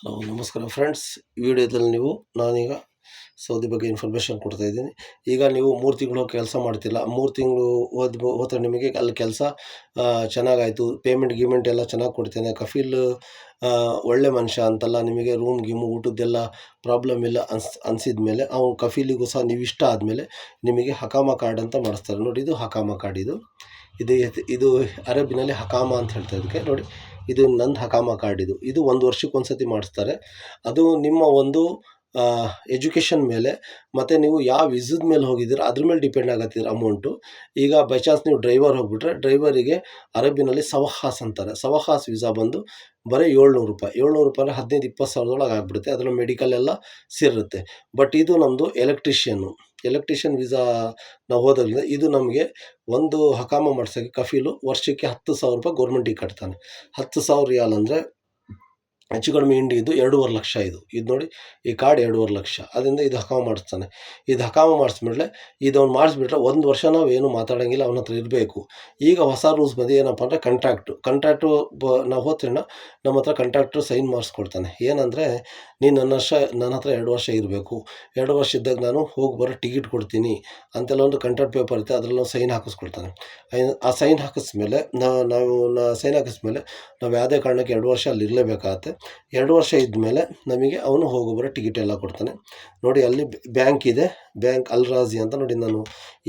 Hello ನಮಸ್ಕಾರ friends. ಈ ವಿಡಿಯೋದಲ್ಲಿ ನಾನೀಗ ಸೌದಿ ಬಗ್ಗೆ ಇನ್ಫಾರ್ಮೇಷನ್ ಕೊಡ್ತಾ ಇದ್ದೀನಿ. ಈಗ ನೀವು 3 ತಿಂಗಳು ಕೆಲಸ ಮಾಡ್ತಿಲ್ಲ, 3 ತಿಂಗಳು ಹೋದ್ರೆ ನಿಮಗೆ ಅಲ್ಲಿ ಕೆಲಸ ಚೆನ್ನಾಗಾಯಿತು, ಪೇಮೆಂಟ್ ಎಲ್ಲ ಚೆನ್ನಾಗಿ ಕೊಡ್ತೇನೆ, ಕಫೀಲ್ ಒಳ್ಳೆ ಮನುಷ್ಯ ಅಂತಲ್ಲ, ನಿಮಗೆ ರೂಮ್ ಗೀಮು ಊಟದ್ದೆಲ್ಲ ಪ್ರಾಬ್ಲಮ್ ಇಲ್ಲ ಅನಿಸಿದ ಮೇಲೆ ಅವ್ನು ಕಫೀಲಿಗೂ ಸಹ ನೀವು ಇಷ್ಟ ಆದಮೇಲೆ ನಿಮಗೆ ಹಕಾಮ ಕಾರ್ಡ್ ಅಂತ ಮಾಡಿಸ್ತಾರೆ. ನೋಡಿ, ಇದು ಹಕಾಮ ಕಾರ್ಡ್. ಇದು ಅರಬಿನಲ್ಲಿ ಹಕಾಮ ಅಂತ ಹೇಳ್ತಾ ಇದಕ್ಕೆ. ನೋಡಿ, ಇದು ನಂದು ಹಕಾಮ ಕಾರ್ಡ್. ಇದು 1 ವರ್ಷಕ್ಕೆ ಒಂದ್ಸತಿ ಮಾಡಿಸ್ತಾರೆ. ಅದು ನಿಮ್ಮ ಒಂದು ಎಜುಕೇಷನ್ ಮೇಲೆ ಮತ್ತು ನೀವು ಯಾವ ವಿಸದ ಮೇಲೆ ಹೋಗಿದ್ದೀರ ಅದ್ರ ಮೇಲೆ ಡಿಪೆಂಡ್ ಆಗತ್ತಿರ ಅಮೌಂಟು. ಈಗ ಬೈ ಚಾನ್ಸ್ ನೀವು ಡ್ರೈವರ್ ಹೋಗ್ಬಿಟ್ರೆ ಡ್ರೈವರಿಗೆ ಅರಬಿನಲ್ಲಿ ಸವಹಾಸ್ ಅಂತಾರೆ. ಸವಹಾಸ್ ವೀಸಾ ಬಂದು ಬರೀ 700 ರೂಪಾಯಿ. 700 ರೂಪಾಯಿ 15-20 ಸಾವಿರದೊಳಗೆ ಆಗಿಬಿಡುತ್ತೆ. ಅದರಲ್ಲಿ ಮೆಡಿಕಲ್ ಎಲ್ಲ ಸೇರಿರುತ್ತೆ. ಬಟ್ ಇದು ನಮ್ಮದು ಎಲೆಕ್ಟ್ರಿಷಿಯನ್ ವೀಸಾ ನಾವು ಹೋದ್ರಿಂದ ಇದು ನಮಗೆ ಒಂದು ಹಕಾಮ ಮಾಡ್ಸೋಕ್ಕೆ ಕಫೀಲು ವರ್ಷಕ್ಕೆ 10,000 ರೂಪಾಯಿ ಗೌರ್ಮೆಂಟಿಗೆ ಕಟ್ತಾನೆ. 10,000 ರಿಯಾಲ್ ಅಂದರೆ ಹೆಚ್ಚು ಕಡಿಮೆ ಇಂಡಿಯದು 2.5 ಲಕ್ಷ. ಇದು ನೋಡಿ, ಈ ಕಾರ್ಡ್ 2.5 ಲಕ್ಷ. ಅದರಿಂದ ಇದು ಹಕಾಮ ಮಾಡಿಸ್ತಾನೆ. ಇದು ಹಕಾಮ ಮಾಡಿಸ್ಬಿಟ್ರೆ ಇದು ಅವ್ನು ಮಾಡಿಸ್ಬಿಟ್ರೆ 1 ವರ್ಷ ನಾವು ಏನು ಮಾತಾಡೋಂಗಿಲ್ಲ, ಅವನ ಹತ್ರ ಇರಬೇಕು. ಈಗ ಹೊಸ ರೂಲ್ಸ್ ಬಂದು ಏನಪ್ಪ ಅಂದರೆ ಕಾಂಟ್ರಾಕ್ಟು ನಾವು ಹೋದ್ರೆ ನಮ್ಮ ಹತ್ರ ಕಾಂಟ್ರಾಕ್ಟ್ರು ಸೈನ್ ಮಾಡಿಸ್ಕೊಡ್ತಾನೆ. ಏನಂದರೆ, ನೀನು ನನ್ನ ಹತ್ರ 2 ವರ್ಷ ಇರಬೇಕು, 2 ವರ್ಷ ಇದ್ದಾಗ ನಾನು ಹೋಗಿ ಬರೋ ಟಿಕೆಟ್ ಕೊಡ್ತೀನಿ ಅಂತೆಲ್ಲ ಒಂದು ಕಾಂಟ್ರಾಕ್ಟ್ ಪೇಪರ್ ಇರುತ್ತೆ. ಅದರಲ್ಲಿ ನಾವು ಸೈನ್ ಹಾಕಿಸ್ಕೊಡ್ತಾನೆ. ಆ ಸೈನ್ ಹಾಕಿಸ್ಮೇಲೆ ಸೈನ್ ಹಾಕಿಸ್ಮೇಲೆ ನಾವು ಯಾವುದೇ ಕಾರಣಕ್ಕೆ 2 ವರ್ಷ ಅಲ್ಲಿ ಇರಲೇಬೇಕಾಗತ್ತೆ. 2 ವರ್ಷ ಇದ್ಮೇಲೆ ನಮಗೆ ಅವನು ಹೋಗೋಬರೋ ಟಿಕೆಟ್ ಎಲ್ಲ ಕೊಡ್ತಾನೆ. ನೋಡಿ, ಅಲ್ಲಿ ಬ್ಯಾಂಕ್ ಇದೆ, ಬ್ಯಾಂಕ್ ಅಲ್ ರಾಜಿ ಅಂತ. ನೋಡಿ, ನಾನು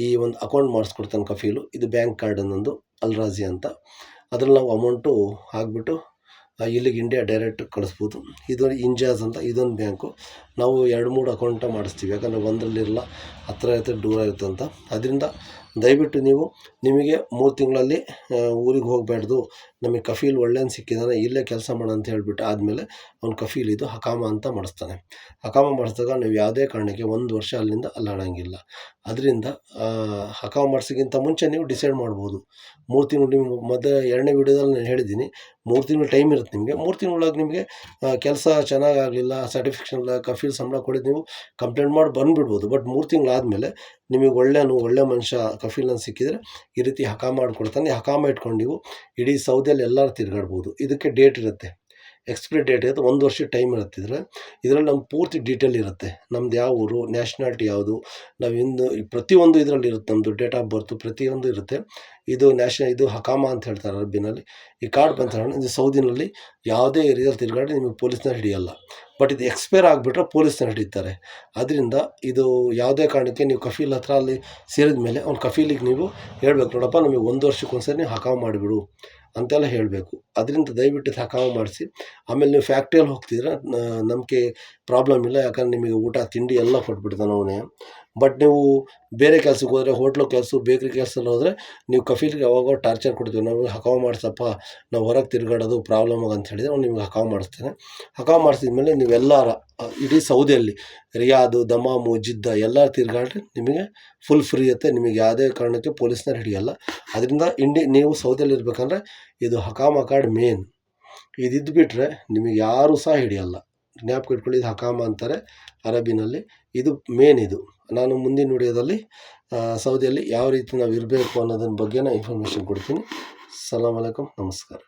ಈ ಒಂದು ಅಕೌಂಟ್ ಮಾಡಿಸ್ಕೊಡ್ತಾನೆ ಕಫೀಲು. ಇದು ಬ್ಯಾಂಕ್ ಕಾರ್ಡ್ ನಂದು, ಅಲ್ ರಾಜಿ ಅಂತ. ಅದ್ರಲ್ಲಿ ನಾವು ಅಮೌಂಟು ಹಾಕ್ಬಿಟ್ಟು ಇಲ್ಲಿಗೆ ಇಂಡಿಯಾ ಡೈರೆಕ್ಟ್ ಕಳಿಸ್ಬೋದು. ಇದು ಇಂಜಾಜ್ ಅಂತ, ಇದೊಂದು ಬ್ಯಾಂಕು. ನಾವು 2-3 ಅಕೌಂಟ ಮಾಡಿಸ್ತೀವಿ, ಯಾಕಂದರೆ ಒಂದರಲ್ಲಿರಲ್ಲ, ಹತ್ರ ದೂರ ಇರುತ್ತೆ ಅಂತ. ಅದರಿಂದ ದಯವಿಟ್ಟು ನಿಮಗೆ 3 ತಿಂಗಳಲ್ಲಿ ಊರಿಗೆ ಹೋಗಬಾರ್ದು, ನಮಗೆ ಕಫೀಲ್ ಒಳ್ಳೆಯದು ಸಿಕ್ಕಿದ್ದಾನೆ, ಇಲ್ಲೇ ಕೆಲಸ ಮಾಡು ಅಂತ ಹೇಳಿಬಿಟ್ಟು ಆದಮೇಲೆ ಅವ್ನು ಕಫೀಲ್ ಇದು ಹಕಾಮ ಅಂತ ಮಾಡಿಸ್ತಾನೆ. ಹಕಾಮ ಮಾಡಿಸಿದಾಗ ನೀವು ಯಾವುದೇ ಕಾರಣಕ್ಕೆ 1 ವರ್ಷ ಅಲ್ಲಿಂದ ಅಲ್ಲಾಡೋಂಗಿಲ್ಲ. ಅದರಿಂದ ಹಕಾಮ ಮಾಡಿಸೋಕ್ಕಿಂತ ಮುಂಚೆ ನೀವು ಡಿಸೈಡ್ ಮಾಡ್ಬೋದು. 3 ತಿಂಗಳು ನೀವು ಮೊದಲ 2ನೇ ವೀಡಿಯೋದಲ್ಲಿ ನಾನು ಹೇಳಿದ್ದೀನಿ, 3 ತಿಂಗಳು ಟೈಮ್ ಇರುತ್ತೆ ನಿಮಗೆ. 3 ತಿಂಗಳೊಳಗೆ ನಿಮಗೆ ಕೆಲಸ ಚೆನ್ನಾಗಾಗಲಿಲ್ಲ, ಸರ್ಟಿಫಿಕೇಷನ್ ಇಲ್ಲ, ಕಫೀಲ್ ಸಂಬಳ ಕೊಡಿದ್ದು ನೀವು ಕಂಪ್ಲೇಂಟ್ ಮಾಡಿ ಬಂದುಬಿಡ್ಬೋದು. ಬಟ್ 3 ತಿಂಗಳಾದಮೇಲೆ ನಿಮಗೆ ಒಳ್ಳೆ ಮನುಷ್ಯ ಕಫೀಲನ್ನು ಸಿಕ್ಕಿದರೆ ಈ ರೀತಿ ಹಕಾಮ ಮಾಡಿಕೊಡ್ತಾನೆ. ಹಕಾಮ ಇಟ್ಕೊಂಡು ನೀವು ಇಡೀ ಸೌದಿಯಲ್ಲಿ ಎಲ್ಲರೂ ತಿರುಗಾಡ್ಬೋದು. ಇದಕ್ಕೆ ಡೇಟ್ ಇರುತ್ತೆ, ಎಕ್ಸ್ಪೈರಿ ಡೇಟ್ ಇರುತ್ತೆ, 1 ವರ್ಷ ಟೈಮ್ ಇರುತ್ತೆ. ಇದರಲ್ಲಿ ನಮ್ಮ ಪೂರ್ತಿ ಡೀಟೇಲ್ ಇರುತ್ತೆ. ನಮ್ದು ಯಾವ ಊರು, ನ್ಯಾಷನಾಲಿಟಿ ಯಾವುದು, ನಾವು ಪ್ರತಿಯೊಂದು ಇದರಲ್ಲಿ ಇರುತ್ತೆ. ನಮ್ಮದು ಡೇಟ್ ಆಫ್ ಬರ್ತು ಪ್ರತಿಯೊಂದು ಇರುತ್ತೆ. ಇದು ಹಕಾಮ ಅಂತ ಹೇಳ್ತಾರೆ ಅರಬಿನಲ್ಲಿ. ಈ ಕಾರ್ಡ್ ಬಂತ ಇದು ಸೌದಿನಲ್ಲಿ ಯಾವುದೇ ಏರಿಯಾದಲ್ಲಿ ತಿರುಗಾಡಿ ನಿಮಗೆ ಪೊಲೀಸ್ನ ಹಿಡಿಯಲ್ಲ. ಬಟ್ ಇದು ಎಕ್ಸ್ಪೈರ್ ಆಗಿಬಿಟ್ರೆ ಪೊಲೀಸ್ನ ಹಿಡಿತಾರೆ. ಅದರಿಂದ ಇದು ಯಾವುದೇ ಕಾರಣಕ್ಕೆ ನೀವು ಕಫೀಲ್ ಹತ್ರ ಅಲ್ಲಿ ಸೇರಿದ ಮೇಲೆ ಅವ್ನು ಕಫೀಲಿಗೆ ನೀವು ಹೇಳಬೇಕು, ನೋಡಪ್ಪ ನಮಗೆ 1 ವರ್ಷಕ್ಕೆ ಒಂದ್ಸರಿ ನೀವು ಹಕಾಮ ಮಾಡಿಬಿಡು ಅಂತೆಲ್ಲ ಹೇಳಬೇಕು. ಅದರಿಂದ ದಯವಿಟ್ಟು ಹಕಾಮ ಮಾಡಿಸಿ. ಆಮೇಲೆ ನೀವು ಫ್ಯಾಕ್ಟ್ರಿಯಲ್ಲಿ ಹೋಗ್ತಿದ್ರೆ ನಮಗೆ ಪ್ರಾಬ್ಲಮ್ ಇಲ್ಲ, ಯಾಕಂದ್ರೆ ನಿಮಗೆ ಊಟ ತಿಂಡಿ ಎಲ್ಲ ಕೊಟ್ಬಿಡ್ತಾನೆ ಅವನೇ. ಬಟ್ ನೀವು ಬೇರೆ ಕೆಲಸಕ್ಕೆ ಹೋದರೆ, ಹೋಟ್ಲು ಕೆಲಸ, ಬೇಕ್ರಿ ಕೆಲಸದಲ್ಲಿ ಹೋದರೆ ನೀವು ಕಫೀಲ್ಗೆ ಯಾವಾಗ ಟಾರ್ಚರ್ ಕೊಡ್ತೀವಿ, ನಾವು ಹಕಾಮ ಮಾಡಿಸಪ್ಪ, ನಾವು ಹೊರಗೆ ತಿರುಗಾಡೋದು ಪ್ರಾಬ್ಲಮ್ ಅಂತ ಹೇಳಿದರೆ ಅವ್ನು ನಿಮ್ಗೆ ಹಕಾಮ ಮಾಡಿಸ್ತಾನೆ. ಹಕಾಮ ಮಾಡಿಸಿದ ಮೇಲೆ ನೀವೆಲ್ಲರ ಇಡೀ ಸೌದಿಯಲ್ಲಿ ರಿಯಾದು, ದಮಾಮು, ಜಿದ್ದ ಎಲ್ಲ ತಿರುಗಾಡ್ರೆ ನಿಮಗೆ ಫುಲ್ ಫ್ರೀ ಇರುತ್ತೆ. ನಿಮಗೆ ಯಾವುದೇ ಕಾರಣಕ್ಕೆ ಪೊಲೀಸ್ನವ್ರು ಹಿಡಿಯಲ್ಲ. ಅದರಿಂದ ನೀವು ಸೌದಿಯಲ್ಲಿ ಇರಬೇಕಂದ್ರೆ ಇದು ಹಕಾಮ ಕಾರ್ಡ್ ಮೇನ್. ಇದಿದ್ದುಬಿಟ್ರೆ ನಿಮಗೆ ಯಾರೂ ಸಹ ಹಿಡಿಯಲ್ಲ. ಜ್ಞಾಪಕ ಇಟ್ಕೊಳ್ಳಿ, ಇದು ಹಕಾಮ ಅಂತಾರೆ ಅರಬಿನಲ್ಲಿ. ಇದು ಮೇನ್. ನಾನು ಮುಂದಿನ ವಿಡಿಯೋದಲ್ಲಿ ಸೌದಿಯಲ್ಲಿ ಯಾವ ರೀತಿ ನಾವು ಇರಬೇಕು ಅನ್ನೋದನ್ನ ಬಗ್ಗೆ ಇನ್ಫಾರ್ಮೇಷನ್ ಕೊಡ್ತೀನಿ. ಸಲಾಮ್ ಅಲೈಕುಮ್, ನಮಸ್ಕಾರ.